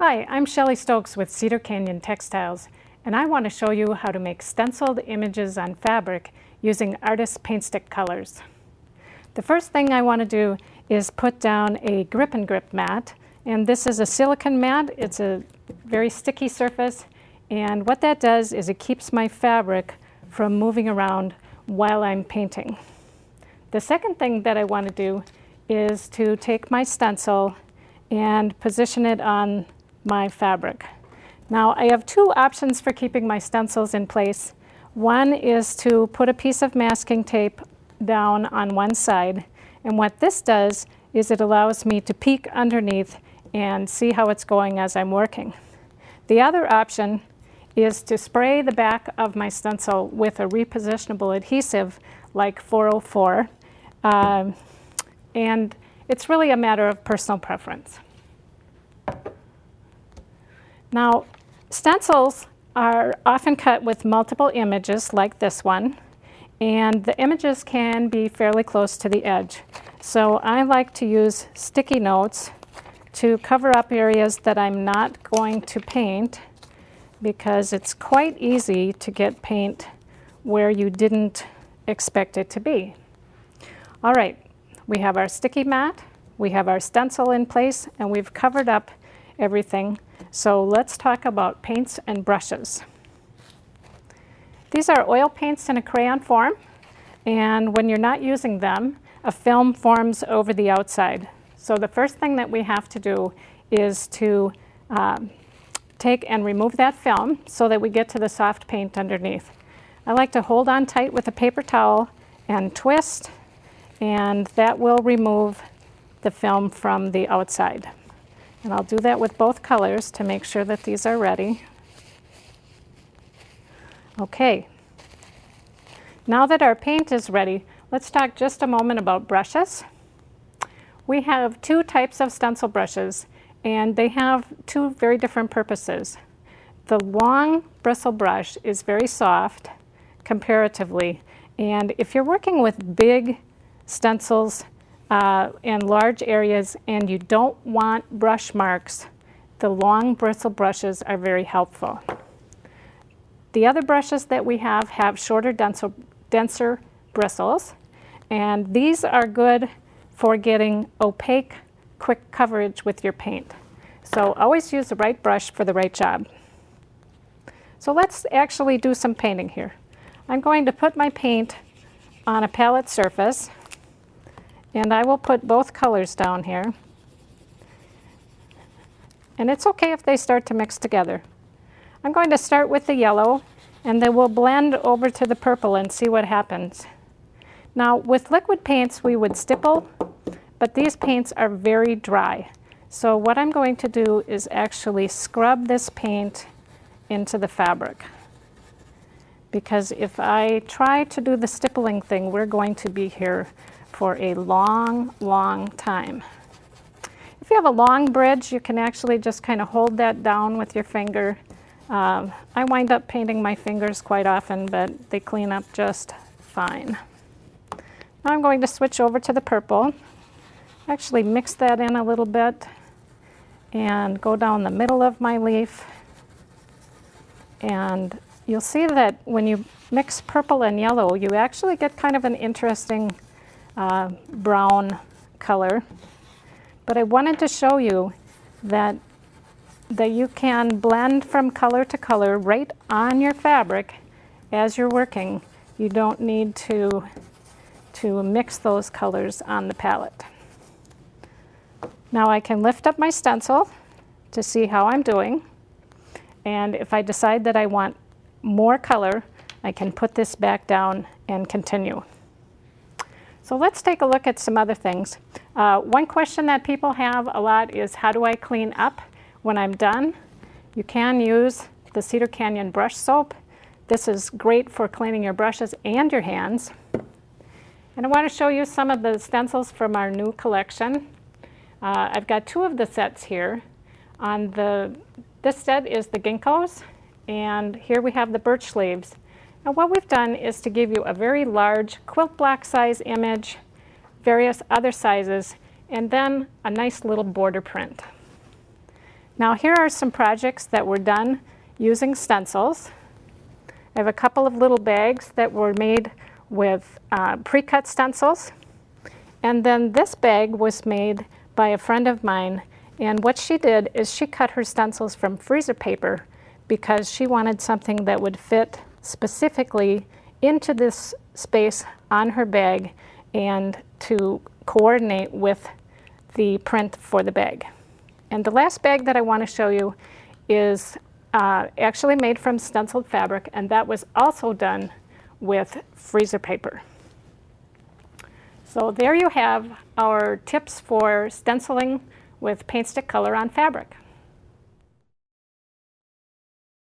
Hi, I'm Shelly Stokes with Cedar Canyon Textiles, and I want to show you how to make stenciled images on fabric using artist paint stick colors. The first thing I want to do is put down a grip and grip mat, and this is a silicone mat. It's a very sticky surface, and what that does is it keeps my fabric from moving around while I'm painting. The second thing that I want to do is to take my stencil and position it on my fabric. Now I have two options for keeping my stencils in place. One is to put a piece of masking tape down on one side, and what this does is it allows me to peek underneath and see how it's going as I'm working. The other option is to spray the back of my stencil with a repositionable adhesive like 404, and it's really a matter of personal preference. Now, stencils are often cut with multiple images like this one, and the images can be fairly close to the edge. So I like to use sticky notes to cover up areas that I'm not going to paint, because it's quite easy to get paint where you didn't expect it to be. All right, we have our sticky mat, we have our stencil in place, and we've covered up everything. So let's talk about paints and brushes. These are oil paints in a crayon form, and when you're not using them, a film forms over the outside. So the first thing that we have to do is to take and remove that film so that we get to the soft paint underneath. I like to hold on tight with a paper towel and twist, and that will remove the film from the outside. And I'll do that with both colors to make sure that these are ready. Okay. Now that our paint is ready, let's talk just a moment about brushes. We have two types of stencil brushes, and they have two very different purposes. The long bristle brush is very soft comparatively, and if you're working with big stencils in large areas and you don't want brush marks, the long bristle brushes are very helpful. The other brushes that we have shorter, denser bristles, and these are good for getting opaque, quick coverage with your paint. So always use the right brush for the right job. So let's actually do some painting here. I'm going to put my paint on a palette surface, and I will put both colors down here. And it's okay if they start to mix together. I'm going to start with the yellow, and then we'll blend over to the purple and see what happens. Now, with liquid paints, we would stipple, but these paints are very dry. So what I'm going to do is actually scrub this paint into the fabric. Because if I try to do the stippling thing, we're going to be here for a long, long time. If you have a long bridge, you can actually just kind of hold that down with your finger. I wind up painting my fingers quite often, but they clean up just fine. Now I'm going to switch over to the purple. Actually mix that in a little bit and go down the middle of my leaf. And you'll see that when you mix purple and yellow, you actually get kind of an interesting brown color. But I wanted to show you that you can blend from color to color right on your fabric as you're working. You don't need to mix those colors on the palette. Now I can lift up my stencil to see how I'm doing. And if I decide that I want more color, I can put this back down and continue. So let's take a look at some other things. One question that people have a lot is, how do I clean up when I'm done? You can use the Cedar Canyon brush soap. This is great for cleaning your brushes and your hands. And I want to show you some of the stencils from our new collection. I've got two of the sets here. This set is the ginkgos, and here we have the birch leaves. Now what we've done is to give you a very large quilt block size image, various other sizes, and then a nice little border print. Now here are some projects that were done using stencils. I have a couple of little bags that were made with pre-cut stencils. And then this bag was made by a friend of mine. And what she did is she cut her stencils from freezer paper because she wanted something that would fit specifically into this space on her bag and to coordinate with the print for the bag. And the last bag that I want to show you is actually made from stenciled fabric, and that was also done with freezer paper. So there you have our tips for stenciling with paint stick color on fabric.